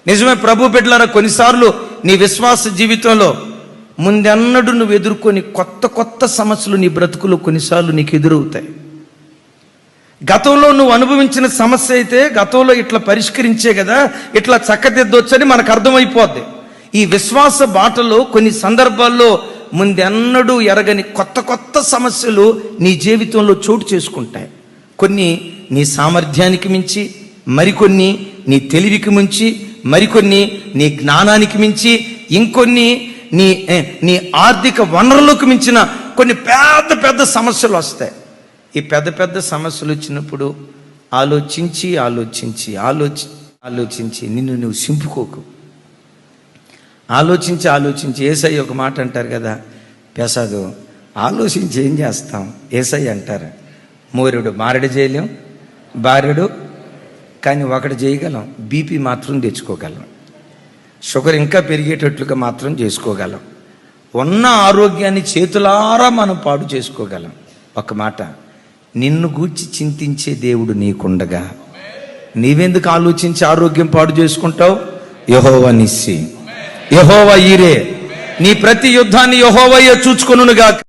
నిజమే ప్రభు బిడ్డలారా, కొన్నిసార్లు నీ విశ్వాస జీవితంలో ముందెన్నడూ నువ్వు ఎదుర్కొని కొత్త సమస్యలు నీ బ్రతుకులు కొన్నిసార్లు నీకు ఎదురవుతాయి. గతంలో నువ్వు అనుభవించిన సమస్య అయితే గతంలో ఇట్లా పరిష్కరించే కదా, ఇట్లా చక్కదిద్దొచ్చని మనకు అర్థమైపోద్ది. ఈ విశ్వాస బాటలో కొన్ని సందర్భాల్లో ముందెన్నడూ ఎరగని కొత్త సమస్యలు నీ జీవితంలో చోటు చేసుకుంటాయి. కొన్ని నీ సామర్థ్యానికి మించి, మరికొన్ని నీ తెలివికి మించి, మరికొన్ని నీ జ్ఞానానికి మించి, ఇంకొన్ని నీ ఆర్థిక వనరులకు మించిన కొన్ని పెద్ద సమస్యలు వస్తాయి. ఈ పెద్ద సమస్యలు వచ్చినప్పుడు ఆలోచించి నిన్ను నువ్వు సింపుకోకు. ఆలోచించి యేసయ్య ఒక మాట అంటారు కదా, పెసాదు ఆలోచించి ఏం చేస్తాం యేసయ్య అంటారు. మోరుడు మారడు చేయలేం, భార్యడు కానీ ఒకటి చేయగలం, బీపీ మాత్రం తెచ్చుకోగలం, షుగర్ ఇంకా పెరిగేటట్లుగా మాత్రం చేసుకోగలం, ఉన్న ఆరోగ్యాన్ని చేతులారా మనం పాడు చేసుకోగలం. ఒక మాట, నిన్ను గూర్చి చింతించే దేవుడు నీకుండగా నీవెందుకు ఆలోచించి ఆరోగ్యం పాడు చేసుకుంటావు? యెహోవా నిస్సి, యెహోవా ఈరే, నీ ప్రతి యుద్ధాన్ని యెహోవాయే చూచుకొనుగాక.